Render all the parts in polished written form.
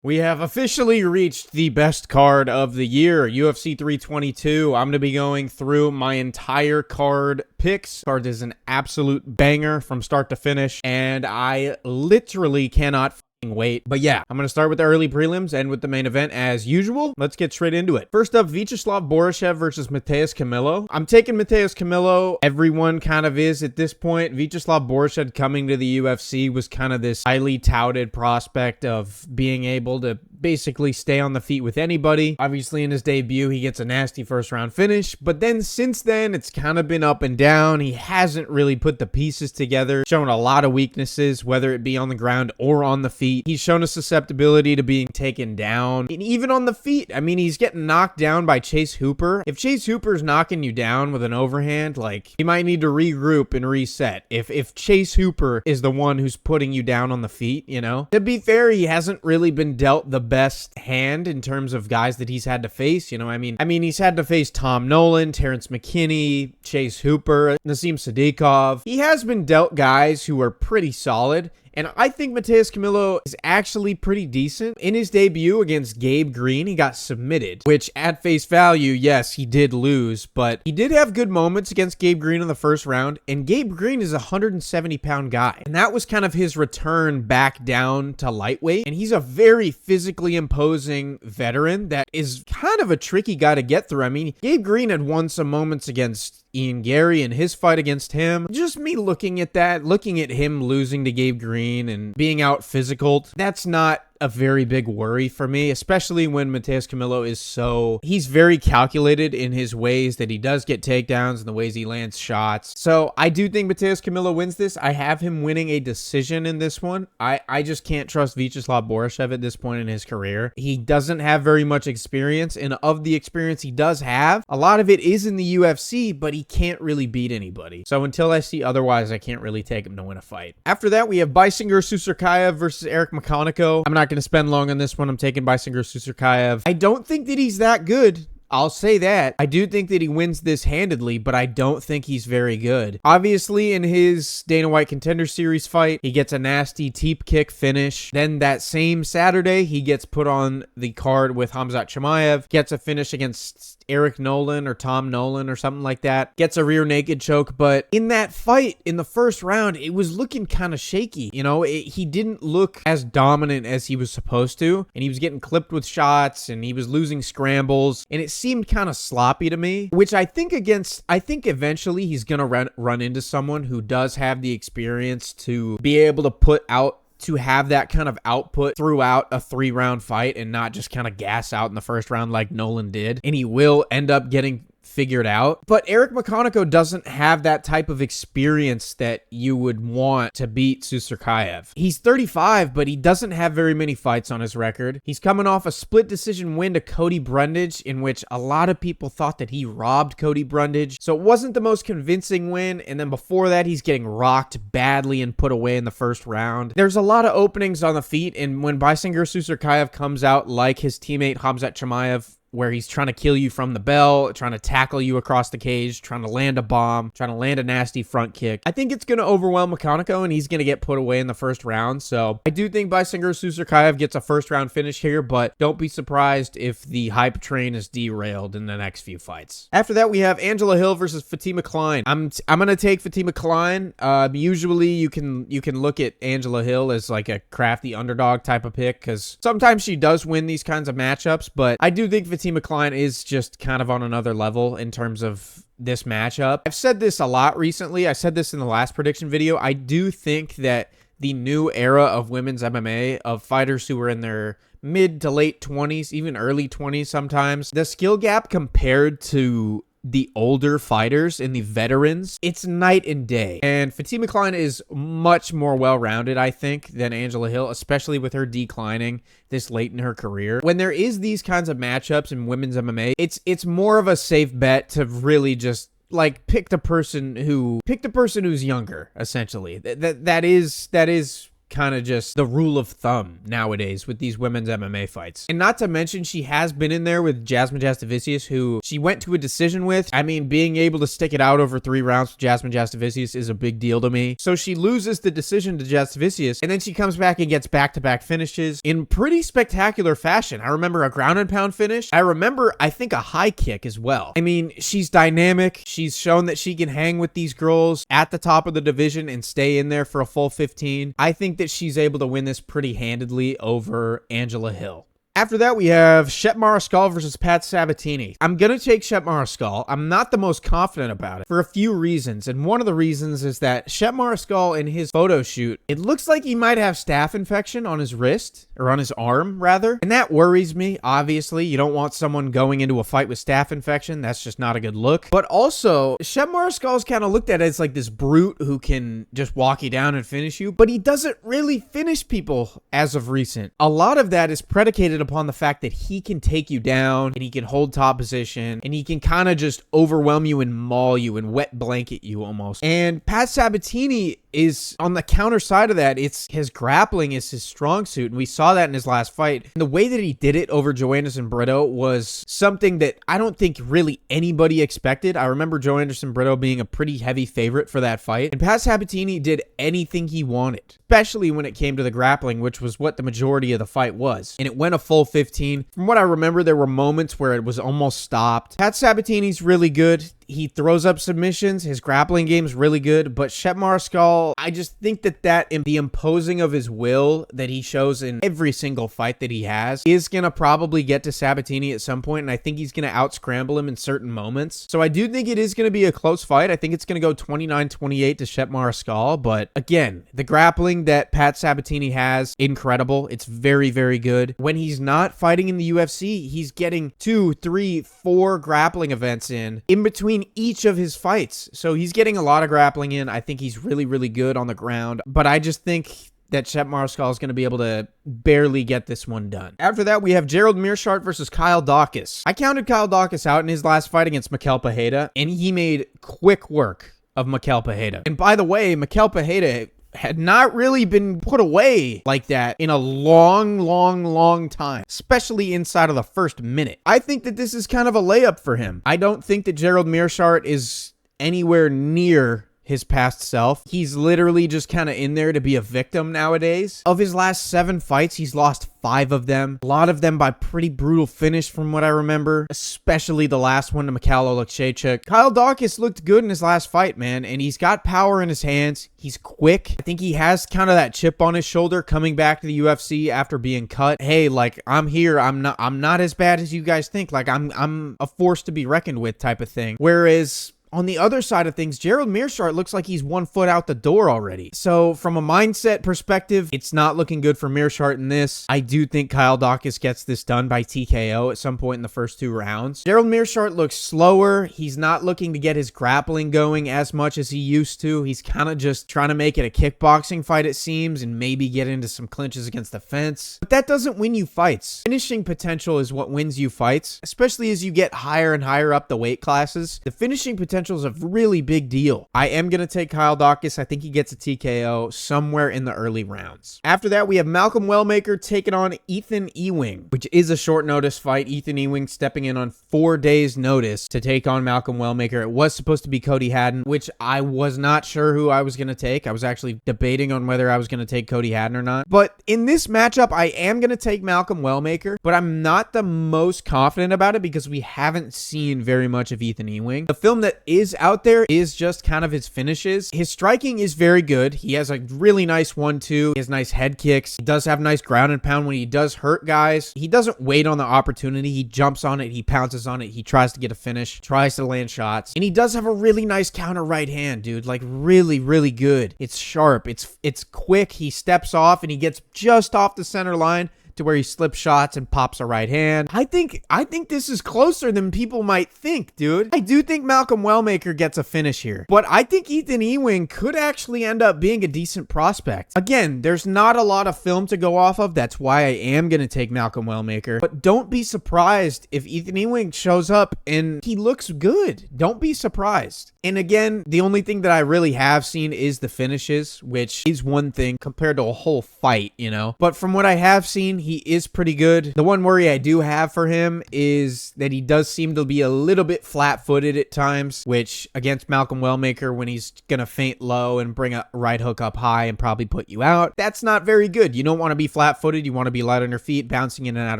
We have officially reached the best card of the year, UFC 322. I'm going to be going through my entire card picks. Card is an absolute banger from start to finish, and I literally cannot wait. But yeah, I'm going to start with the early prelims and with the main event as usual. Let's get straight into it. First up, Vyacheslav Boryshev versus Matheus Camilo. I'm taking Matheus Camilo. Everyone kind of is at this point. Vyacheslav Boryshev coming to the UFC was kind of this highly touted prospect of being able to basically stay on the feet with anybody. Obviously, in his debut, he gets a nasty first round finish, but then since then, it's kind of been up and down. He hasn't really put the pieces together, shown a lot of weaknesses, whether it be on the ground or on the feet. He's shown a susceptibility to being taken down, and even on the feet. I mean, he's getting knocked down by Chase Hooper. If Chase Hooper's knocking you down with an overhand, like, you might need to regroup and reset. If Chase Hooper is the one who's putting you down on the feet, you know? To be fair, he hasn't really been dealt the best hand in terms of guys that he's had to face, you know? I mean, he's had to face Tom Nolan, Terrence McKinney, Chase Hooper, Nassim Sadikov. He has been dealt guys who are pretty solid, and I think Matheus Camilo is actually pretty decent. In his debut against Gabe Green, he got submitted, which at face value, yes, he did lose, but he did have good moments against Gabe Green in the first round, and Gabe Green is a 170-pound guy, and that was kind of his return back down to lightweight, and he's a very physically imposing veteran that is kind of a tricky guy to get through. I mean, Gabe Green had won some moments against Ian Gary in his fight against him. Just me looking at that, looking at him losing to Gabe Green and being out physical, that's not a very big worry for me, especially when Matheus Camilo is he's very calculated in his ways that he does get takedowns and the ways he lands shots. So I do think Matheus Camilo wins this. I have him winning a decision in this one. I just can't trust Vyacheslav Boryshev at this point in his career. He doesn't have very much experience, and of the experience he does have, a lot of it is in the UFC, but he can't really beat anybody. So until I see otherwise, I can't really take him to win a fight. After that, we have Bisinger Susurkayev versus Eric Makhachev. I'm not going to spend long on this one. I'm taking Bisinger Susurkayev. I don't think that he's that good. I'll say that. I do think that he wins this handedly, but I don't think he's very good. Obviously, in his Dana White Contender Series fight, he gets a nasty teep kick finish. Then that same Saturday, he gets put on the card with Khamzat Chimaev, gets a finish against Eric Nolan or Tom Nolan or something like that, gets a rear naked choke. But in that fight, in the first round, it was looking kind of shaky. You know, he didn't look as dominant as he was supposed to, and he was getting clipped with shots, and he was losing scrambles, and it seemed kind of sloppy to me, which I think eventually he's going to run into someone who does have the experience to be able to have that kind of output throughout a 3-round fight and not just kind of gas out in the first round like Nolan did. And he will end up getting figured out. But Eric Makhachev doesn't have that type of experience that you would want to beat Susurkayev. He's 35, but he doesn't have very many fights on his record. He's coming off a split decision win to Cody Brundage, in which a lot of people thought that he robbed Cody Brundage. So it wasn't the most convincing win. And then before that, he's getting rocked badly and put away in the first round. There's a lot of openings on the feet, and when Bisinger Susurkayev comes out like his teammate Khamzat Chimaev, where he's trying to kill you from the bell, trying to tackle you across the cage, trying to land a bomb, trying to land a nasty front kick, I think it's going to overwhelm Makhachev, and he's going to get put away in the first round. So I do think Bisinger Susurkayev gets a first round finish here, but don't be surprised if the hype train is derailed in the next few fights. After that, we have Angela Hill versus Fatima Klein. I'm going to take Fatima Klein. Usually you can look at Angela Hill as like a crafty underdog type of pick, because sometimes she does win these kinds of matchups, but I do think Fatima Klein is just kind of on another level in terms of this matchup. I've said this a lot recently. I said this in the last prediction video. I do think that the new era of women's MMA, of fighters who are in their mid to late 20s, even early 20s sometimes, the skill gap compared to the older fighters and the veterans, it's night and day. And Fatima Klein is much more well-rounded, I think, than Angela Hill, especially with her declining this late in her career. When there is these kinds of matchups in women's MMA, it's more of a safe bet to really just like pick the person who's younger, essentially. That is kind of just the rule of thumb nowadays with these women's MMA fights. And not to mention, she has been in there with Jasmine Jastovicius, who she went to a decision with. I mean, being able to stick it out over 3 rounds with Jasmine Jastovicius is a big deal to me. So she loses the decision to Jastovicius, and then she comes back and gets back-to-back finishes in pretty spectacular fashion. I remember a ground and pound finish. I remember, I think, a high kick as well. I mean, she's dynamic. She's shown that she can hang with these girls at the top of the division and stay in there for a full 15. I think that she's able to win this pretty handedly over Angela Hill. After that, we have Shep Mariscal versus Pat Sabatini. I'm going to take Shep Mariscal. I'm not the most confident about it for a few reasons. And one of the reasons is that Shep Mariscal in his photo shoot, it looks like he might have staph infection on his wrist, or on his arm, rather. And that worries me, obviously. You don't want someone going into a fight with staph infection. That's just not a good look. But also, Shep Mariscal is kind of looked at as like this brute who can just walk you down and finish you. But he doesn't really finish people as of recent. A lot of that is predicated upon the fact that he can take you down and he can hold top position and he can kind of just overwhelm you and maul you and wet blanket you almost. And Pat Sabatini is on the counter side of that. It's his grappling is his strong suit, and we saw that in his last fight. And the way that he did it over Joe Anderson Brito was something that I don't think really anybody expected. I remember Joe Anderson Brito being a pretty heavy favorite for that fight, and Pat Sabatini did anything he wanted, especially when it came to the grappling, which was what the majority of the fight was. And it went a full 15. From what I remember, there were moments where it was almost stopped. Pat Sabatini's really good. He throws up submissions. His grappling game's really good. But Shep Mariscal, I just think that the imposing of his will that he shows in every single fight that he has is going to probably get to Sabatini at some point, and I think he's going to out-scramble him in certain moments. So I do think it is going to be a close fight. I think it's going to go 29-28 to Shep Mariscal. But again, the grappling that Pat Sabatini has, incredible. It's very, very good. When he's not fighting in the UFC, he's getting 2, 3, 4 grappling events in between each of his fights. So he's getting a lot of grappling in. I think he's really, really good on the ground. But I just think that Shep Mariscal is going to be able to barely get this one done. After that, we have Gerald Meerschaert versus Kyle Dawkins. I counted Kyle Dawkins out in his last fight against Mikel Pereira, and he made quick work of Mikel Pereira. And by the way, Mikel Pereira had not really been put away like that in a long time, especially inside of the first minute. I think that this is kind of a layup for him. I don't think that Gerald Meerschaert is anywhere near his past self. He's literally just kind of in there to be a victim nowadays. Of his last 7 fights, he's lost 5 of them. A lot of them by pretty brutal finish from what I remember, especially the last one to Mikhail Oleksiejczuk. Kyle Dawkins looked good in his last fight, man, and he's got power in his hands. He's quick. I think he has kind of that chip on his shoulder coming back to the UFC after being cut. Hey, like, I'm here. I'm not as bad as you guys think. Like, I'm a force to be reckoned with type of thing. Whereas on the other side of things, Gerald Meerschaert looks like he's 1 foot out the door already. So from a mindset perspective, it's not looking good for Meerschaert in this. I do think Kyle Dawkins gets this done by TKO at some point in the first 2 rounds. Gerald Meerschaert looks slower. He's not looking to get his grappling going as much as he used to. He's kind of just trying to make it a kickboxing fight, it seems, and maybe get into some clinches against the fence. But that doesn't win you fights. Finishing potential is what wins you fights, especially as you get higher and higher up the weight classes. The finishing potential is a really big deal. I am going to take Kyle Dawkins. I think he gets a TKO somewhere in the early rounds. After that, we have Malcolm Wellmaker taking on Ethan Ewing, which is a short notice fight. Ethan Ewing stepping in on 4 days notice to take on Malcolm Wellmaker. It was supposed to be Cody Haddon, which I was not sure who I was going to take. I was actually debating on whether I was going to take Cody Haddon or not. But in this matchup, I am going to take Malcolm Wellmaker, but I'm not the most confident about it because we haven't seen very much of Ethan Ewing. The film that is out there is just kind of his finishes. His striking is very good. He has a really nice 1-2. He has nice head kicks. He does have nice ground and pound when he does hurt guys. He doesn't wait on the opportunity. He jumps on it. He pounces on it. He tries to get a finish, tries to land shots. And he does have a really nice counter right hand, dude. Like really, really good. It's sharp. It's quick. He steps off and he gets just off the center line to where he slips shots and pops a right hand. I think this is closer than people might think, dude. I do think Malcolm Wellmaker gets a finish here, but I think Ethan Ewing could actually end up being a decent prospect. Again, there's not a lot of film to go off of. That's why I am going to take Malcolm Wellmaker, but don't be surprised if Ethan Ewing shows up and he looks good. Don't be surprised. And again, the only thing that I really have seen is the finishes, which is one thing compared to a whole fight, you know. But from what I have seen, he is pretty good. The one worry I do have for him is that he does seem to be a little bit flat-footed at times, which against Malcolm Wellmaker, when he's going to feint low and bring a right hook up high and probably put you out, that's not very good. You don't want to be flat-footed. You want to be light on your feet, bouncing in and out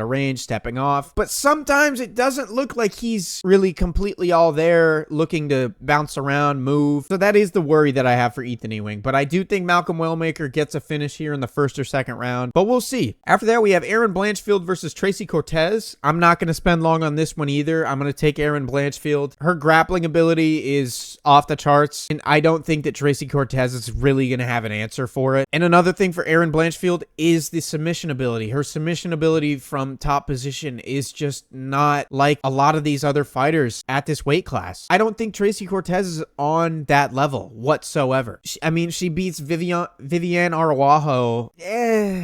of range, stepping off. But sometimes it doesn't look like he's really completely all there, looking to bounce around, move. So that is the worry that I have for Ethan Ewing. But I do think Malcolm Wellmaker gets a finish here in the first or second round, but we'll see. After that, we have Erin Blanchfield versus Tracy Cortez. I'm not going to spend long on this one either. I'm going to take Erin Blanchfield. Her grappling ability is off the charts, and I don't think that Tracy Cortez is really going to have an answer for it. And another thing for Erin Blanchfield is the submission ability. Her submission ability from top position is just not like a lot of these other fighters at this weight class. I don't think Tracy Cortez is on that level whatsoever. She beats Viviane Araujo.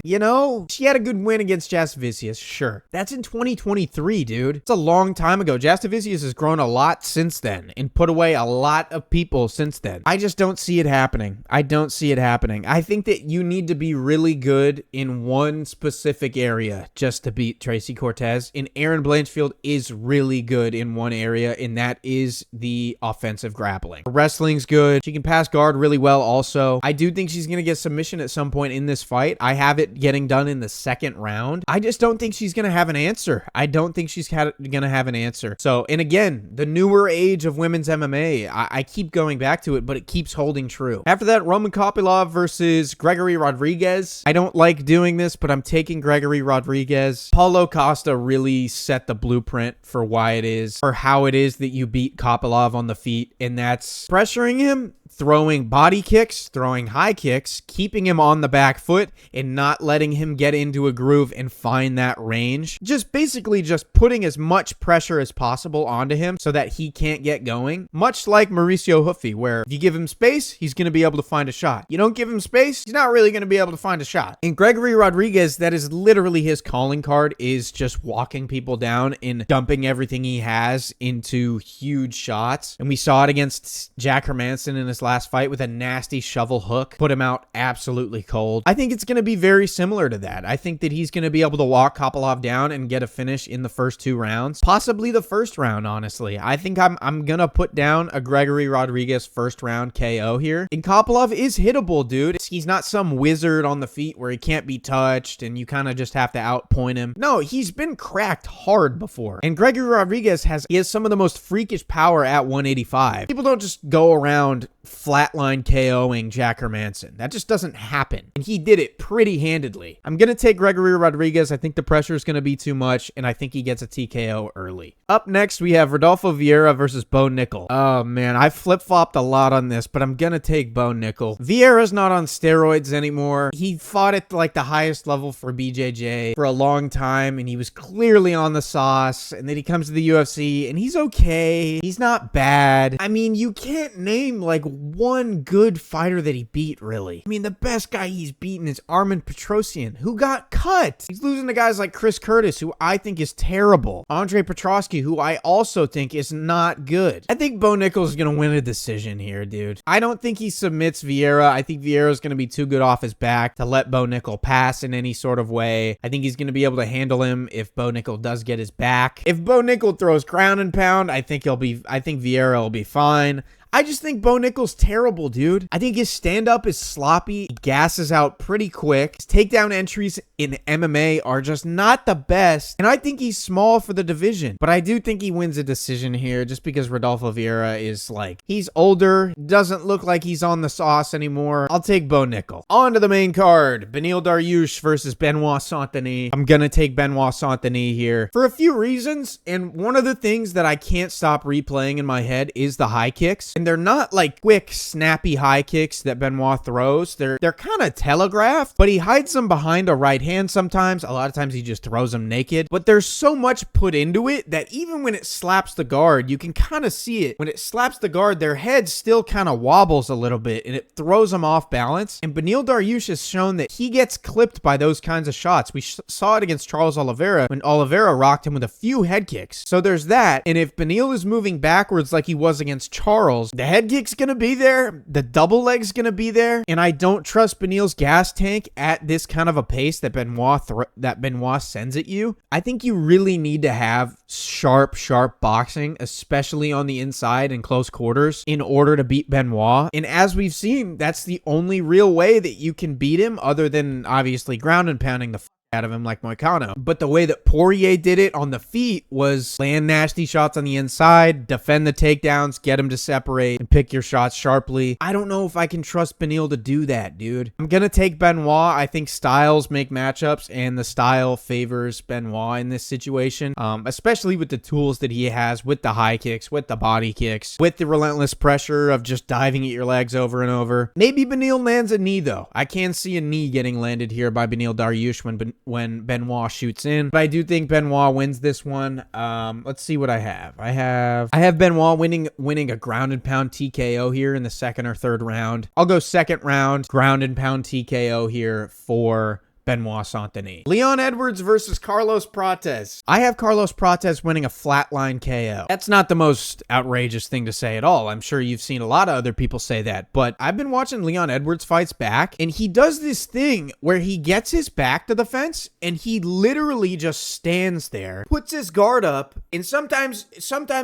You know, she had a good win against Jastovicius, sure. That's in 2023, dude. It's a long time ago. Jastovicius has grown a lot since then and put away a lot of people since then. I just don't see it happening. I don't see it happening. I think that you need to be really good in one specific area just to beat Tracy Cortez, and Erin Blanchfield is really good in one area, and that is the offensive grappling. Her wrestling's good. She can pass guard really well also. I do think she's going to get submission at some point in this fight. I have it getting done in the second round. I just don't think she's going to have an answer. I don't think she's going to have an answer. So, and again, the newer age of women's MMA, I keep going back to it, but it keeps holding true. After that, Roman Kopylov versus Gregory Rodriguez. I don't like doing this, but I'm taking Gregory Rodriguez. Paulo Costa really set the blueprint for why it is, or how it is that you beat Kopylov on the feet, and that's pressuring him, throwing body kicks, throwing high kicks, keeping him on the back foot, and not letting him get into a groove and find that range. Just basically just putting as much pressure as possible onto him so that he can't get going. Much like Mauricio Huffy, where if you give him space, he's going to be able to find a shot. You don't give him space, he's not really going to be able to find a shot. And Gregory Rodriguez, that is literally his calling card, is just walking people down and dumping everything he has into huge shots. And we saw it against Jack Hermanson in his last fight with a nasty shovel hook. Put him out absolutely cold. I think it's going to be very similar to that. I think that he's going to be able to walk Kopylov down and get a finish in the first two rounds. Possibly the first round, honestly. I think I'm going to put down a Gregory Rodriguez first round KO here. And Kopylov is hittable, dude. He's not some wizard on the feet where he can't be touched and you kind of just have to outpoint him. No, he's been cracked hard before. And Gregory Rodriguez has some of the most freakish power at 185. People don't just go around flatline KOing Jack Hermanson. That just doesn't happen. And he did it pretty handedly. I'm going to take Gregory Rodriguez. I think the pressure is going to be too much, and I think he gets a TKO early. Up next, we have Rodolfo Vieira versus Bo Nickel. Oh, man, I flip-flopped a lot on this, but I'm going to take Bo Nickel. Vieira's not on steroids anymore. He fought at like the highest level for BJJ for a long time, and he was clearly on the sauce, and then he comes to the UFC, and he's okay. He's not bad. I mean, you can't name like one good fighter that he beat, really. I mean, the best guy he's beaten is Armen Petrosyan, who got cut. He's losing to guys like Chris Curtis, who I think is terrible. Andre Petrosky, who I also think is not good. I think Bo Nickel's going to win a decision here, dude. I don't think he submits Vieira. I think Vieira's going to be too good off his back to let Bo Nickel pass in any sort of way. I think he's going to be able to handle him if Bo Nickel does get his back. If Bo Nickel throws ground and pound, I think Vieira will be fine. I just think Bo Nickel's terrible, dude. I think his stand-up is sloppy. He gasses out pretty quick. His takedown entries in MMA are just not the best. And I think he's small for the division. But I do think he wins a decision here just because Rodolfo Vieira is like, he's older, doesn't look like he's on the sauce anymore. I'll take Bo Nickel. On to the main card. Beneil Dariush versus Benoit Saint-Denis. I'm gonna take Benoit Saint-Denis here for a few reasons. And one of the things that I can't stop replaying in my head is the high kicks. And they're not like quick, snappy high kicks that Benoit throws. They're kind of telegraphed, but he hides them behind a right hand sometimes. A lot of times he just throws them naked. But there's so much put into it that even when it slaps the guard, you can kind of see it. When it slaps the guard, their head still kind of wobbles a little bit and it throws them off balance. And Beneil Dariush has shown that he gets clipped by those kinds of shots. We saw it against Charles Oliveira when Oliveira rocked him with a few head kicks. So there's that. And if Beneil is moving backwards like he was against Charles, the head kick's going to be there. The double leg's going to be there. And I don't trust Beneil's gas tank at this kind of a pace that Benoit sends at you. I think you really need to have sharp boxing, especially on the inside in close quarters, in order to beat Benoit. And as we've seen, that's the only real way that you can beat him, other than obviously ground and pounding the out of him like Moicano. But the way that Poirier did it on the feet was land nasty shots on the inside, defend the takedowns, get him to separate, and pick your shots sharply. I don't know if I can trust Beneil to do that, dude. I'm gonna take Benoit. I think styles make matchups, and the style favors Benoit in this situation, especially with the tools that he has, with the high kicks, with the body kicks, with the relentless pressure of just diving at your legs over and over. Maybe Beneil lands a knee, though. I can see a knee getting landed here by Beneil Dariush when Benoit shoots in. But I do think Benoit wins this one. Let's see what I have. I have Benoit winning a ground and pound TKO here in the second or third round. I'll go second round, ground and pound TKO here for Benoit Saint-Denis. Leon Edwards versus Carlos Prates. I have Carlos Prates winning a flatline KO. That's not the most outrageous thing to say at all. I'm sure you've seen a lot of other people say that, but I've been watching Leon Edwards fights back, and he does this thing where he gets his back to the fence, and he literally just stands there, puts his guard up, and sometimes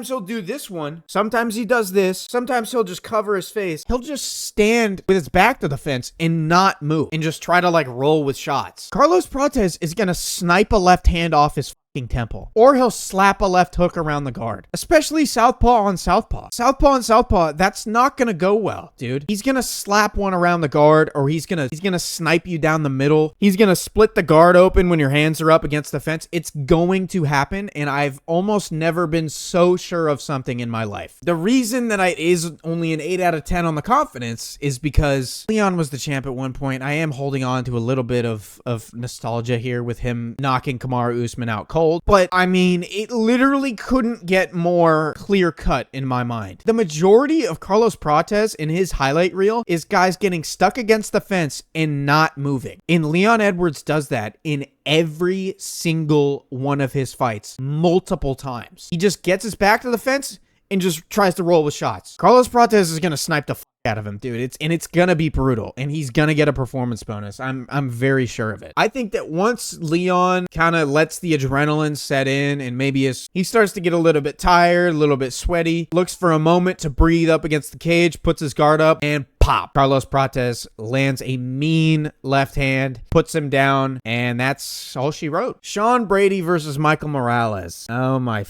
he'll do this one. Sometimes he does this. Sometimes he'll just cover his face. He'll just stand with his back to the fence and not move and just try to like roll with shots. Carlos Prates is going to snipe a left hand off his temple, or he'll slap a left hook around the guard, especially southpaw on southpaw. Southpaw on southpaw, that's not gonna go well, dude. He's gonna slap one around the guard, or he's gonna snipe you down the middle. He's gonna split the guard open when your hands are up against the fence. It's going to happen, and I've almost never been so sure of something in my life. The reason that it is only an 8 out of 10 on the confidence is because Leon was the champ at one point. I am holding on to a little bit of nostalgia here with him knocking Kamaru Usman out cold. But I mean, it literally couldn't get more clear cut in my mind. The majority of Carlos Prates in his highlight reel is guys getting stuck against the fence and not moving. And Leon Edwards does that in every single one of his fights multiple times. He just gets his back to the fence and just tries to roll with shots. Carlos Prates is going to snipe the out of him, dude. It's gonna be brutal, and he's gonna get a performance bonus. I'm very sure of it. I think that once Leon kind of lets the adrenaline set in, and maybe he starts to get a little bit tired, a little bit sweaty, looks for a moment to breathe up against the cage, puts his guard up, and pop. Carlos Prates lands a mean left hand, puts him down, and that's all she wrote. Sean Brady versus Michael Morales. Oh my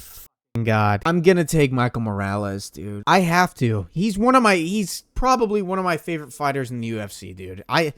God. I'm gonna take Michael Morales, dude. I have to. He's probably one of my favorite fighters in the UFC, dude. I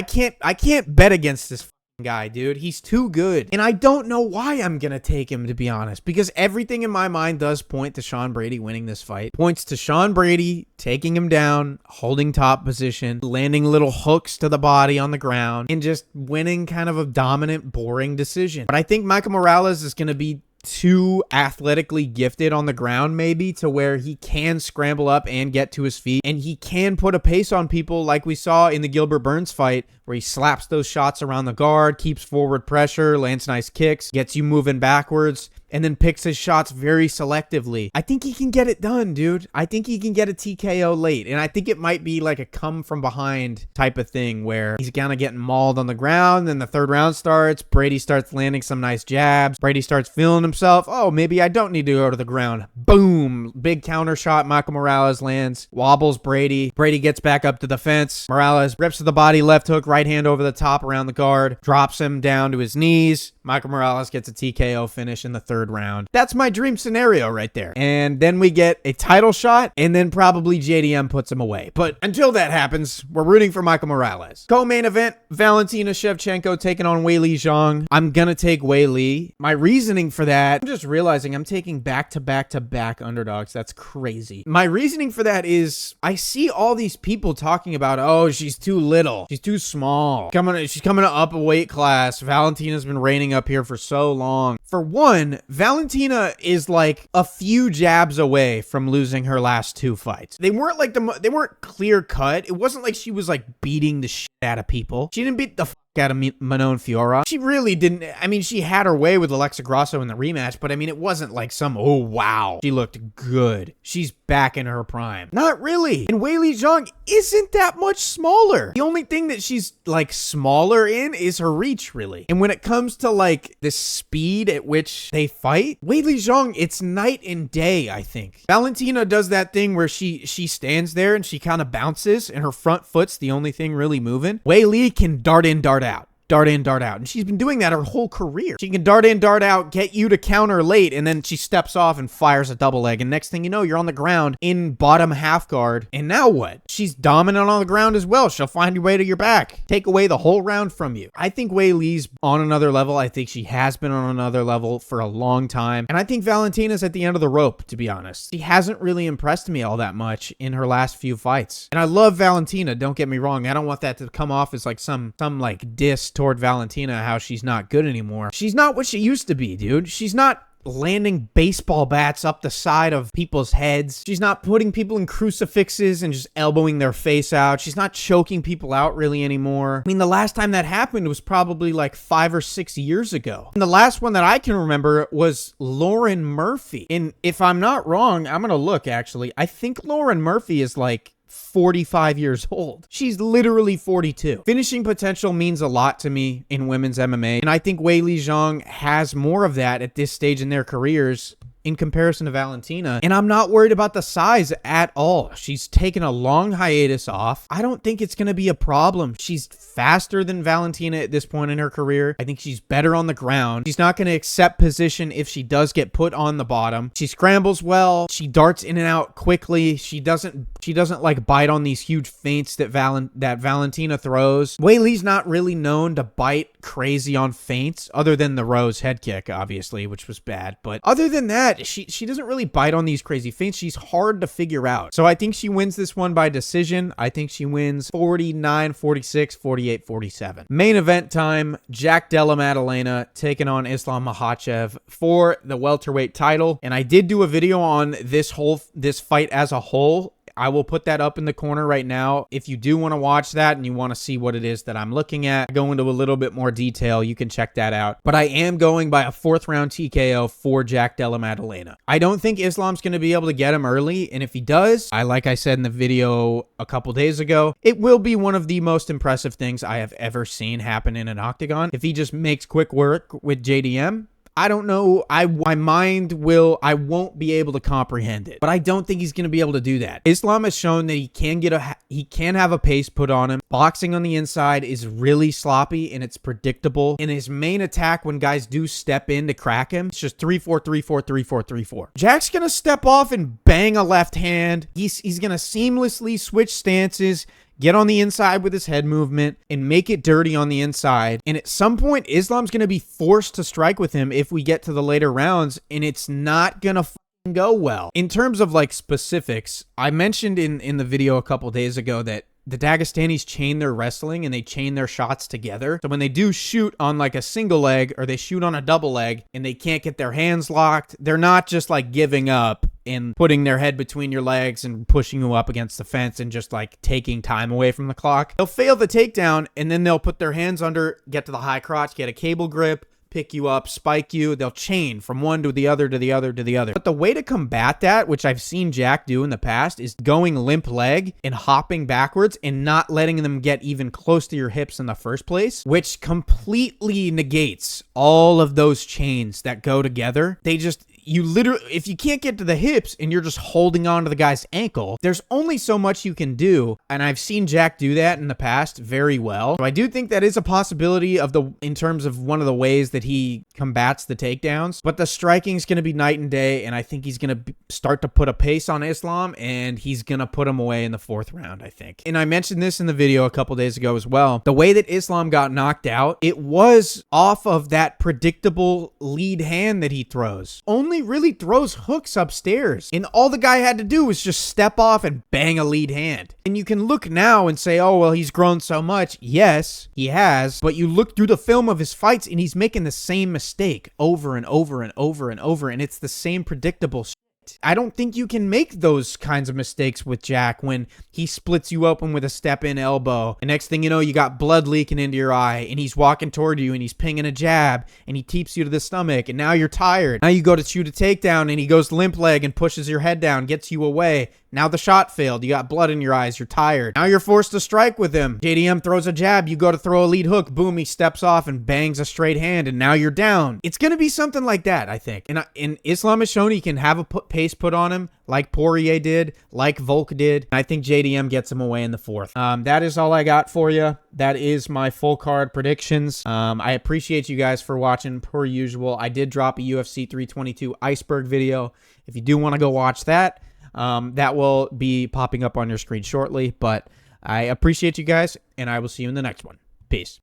can't bet against this guy, dude. He's too good. And I don't know why I'm gonna take him, to be honest, because everything in my mind does point to Sean Brady winning this fight. Points to Sean Brady taking him down, holding top position, landing little hooks to the body on the ground, and just winning kind of a dominant, boring decision. But I think Michael Morales is gonna be too athletically gifted on the ground, maybe, to where he can scramble up and get to his feet, and he can put a pace on people like we saw in the Gilbert Burns fight, where he slaps those shots around the guard, keeps forward pressure, lands nice kicks, gets you moving backwards, and then picks his shots very selectively. I think he can get it done, dude. I think he can get a TKO late, and I think it might be like a come from behind type of thing where he's kind of getting mauled on the ground, then the third round starts, Brady starts landing some nice jabs, Brady starts feeling himself, oh, maybe I don't need to go to the ground. Boom! Big counter shot, Michael Morales lands, wobbles Brady. Brady gets back up to the fence. Morales rips to the body, left hook, right hand over the top around the guard, drops him down to his knees. Michael Morales gets a TKO finish in the 3rd round. That's my dream scenario right there. And then we get a title shot, and then probably JDM puts him away. But until that happens, we're rooting for Michael Morales. Co-main event, Valentina Shevchenko taking on Weili Zhang. I'm gonna take Weili. My reasoning for that, I'm just realizing I'm taking back-to-back-to-back underdogs. That's crazy. My reasoning for that is I see all these people talking about, oh, she's too little. She's too small. She's coming up a weight class. Valentina's been reigning up here for so long. For one, Valentina is like a few jabs away from losing her last 2 fights. They weren't like they weren't clear cut. It wasn't like she was like beating the shit out of people. She didn't beat the out of Manon Fiora. She really didn't. I mean, she had her way with Alexa Grasso in the rematch, but I mean, it wasn't like some, oh, wow. She looked good. She's back in her prime. Not really. And Weili Zhang isn't that much smaller. The only thing that she's like smaller in is her reach, really. And when it comes to like the speed at which they fight, Weili Zhang, it's night and day, I think. Valentina does that thing where she stands there and she kind of bounces and her front foot's the only thing really moving. Weili can dart in, dart out. Dart in, dart out. And she's been doing that her whole career. She can dart in, dart out, get you to counter late, and then she steps off and fires a double leg. And next thing you know, you're on the ground in bottom half guard. And now what? She's dominant on the ground as well. She'll find your way to your back. Take away the whole round from you. I think Weili's on another level. I think she has been on another level for a long time. And I think Valentina's at the end of the rope, to be honest. She hasn't really impressed me all that much in her last few fights. And I love Valentina, don't get me wrong. I don't want that to come off as like some like diss toward Valentina, how she's not good anymore. She's not what she used to be, dude. She's not landing baseball bats up the side of people's heads. She's not putting people in crucifixes and just elbowing their face out. She's not choking people out really anymore. I mean, the last time that happened was probably like 5 or 6 years ago. And the last one that I can remember was Lauren Murphy. And if I'm not wrong, I'm gonna look actually. I think Lauren Murphy is like 45 years old. She's literally 42. Finishing potential means a lot to me in women's MMA, and I think Weili Zhang has more of that at this stage in their careers in comparison to Valentina, and I'm not worried about the size at all. She's taken a long hiatus off. I don't think it's going to be a problem. She's faster than Valentina at this point in her career. I think she's better on the ground. She's not going to accept position if she does get put on the bottom. She scrambles well. She darts in and out quickly. She doesn't like bite on these huge feints that Valentina throws. Weili's not really known to bite crazy on feints, other than the Rose head kick, obviously, which was bad. But other than that, she doesn't really bite on these crazy feints. She's hard to figure out. So I think she wins this one by decision. I think she wins 49-46, 48-47. Main event time, Jack Della Maddalena taking on Islam Makhachev for the welterweight title. And I did do a video on this fight as a whole. I will put that up in the corner right now. If you do want to watch that and you want to see what it is that I'm looking at, go into a little bit more detail, you can check that out. But I am going by a 4th round TKO for Jack Della Maddalena. I don't think Islam's going to be able to get him early, and if he does, like I said in the video a couple days ago, it will be one of the most impressive things I have ever seen happen in an octagon. If he just makes quick work with JDM, I don't know. I won't be able to comprehend it, but I don't think he's going to be able to do that. Islam has shown that he can have a pace put on him. Boxing on the inside is really sloppy and it's predictable. In his main attack, when guys do step in to crack him, it's just 3-4, 3-4, 3-4, 3-4. Jack's going to step off and bang a left hand. He's going to seamlessly switch stances, get on the inside with his head movement, and make it dirty on the inside. And at some point, Islam's going to be forced to strike with him if we get to the later rounds, and it's not going to go well. In terms of like specifics, I mentioned in the video a couple days ago that the Dagestanis chain their wrestling and they chain their shots together. So when they do shoot on like a single leg or they shoot on a double leg and they can't get their hands locked, they're not just like giving up and putting their head between your legs and pushing you up against the fence and just like taking time away from the clock. They'll fail the takedown and then they'll put their hands under, get to the high crotch, get a cable grip, pick you up, spike you. They'll chain from one to the other, to the other, to the other. But the way to combat that, which I've seen Jack do in the past, is going limp leg and hopping backwards and not letting them get even close to your hips in the first place, which completely negates all of those chains that go together. You literally, if you can't get to the hips and you're just holding on to the guy's ankle, there's only so much you can do. And I've seen Jack do that in the past very well. So I do think that is a possibility in terms of one of the ways that that he combats the takedowns, but the striking is going to be night and day, and I think he's going to start to put a pace on Islam, and he's going to put him away in the 4th round, I think. And I mentioned this in the video a couple days ago as well. The way that Islam got knocked out, it was off of that predictable lead hand that he throws. Only really throws hooks upstairs, and all the guy had to do was just step off and bang a lead hand. And you can look now and say, oh, well, he's grown so much. Yes, he has, but you look through the film of his fights and he's making the same mistake over and over and over and over, and it's the same predictable shit. I don't think you can make those kinds of mistakes with Jack when he splits you open with a step-in elbow. And next thing you know, you got blood leaking into your eye, and he's walking toward you, and he's pinging a jab, and he teeps you to the stomach, and now you're tired. Now you go to shoot a takedown, and he goes limp leg and pushes your head down, gets you away. Now the shot failed. You got blood in your eyes. You're tired. Now you're forced to strike with him. JDM throws a jab. You go to throw a lead hook. Boom, he steps off and bangs a straight hand, and now you're down. It's going to be something like that, I think. And Islam has shown he can have a pace put on him like Poirier did, like Volk did. I think JDM gets him away in the 4th. That is all I got for you. That is my full card predictions. I appreciate you guys for watching per usual. I did drop a UFC 322 iceberg video. If you do want to go watch that, that will be popping up on your screen shortly, but I appreciate you guys, and I will see you in the next one. Peace.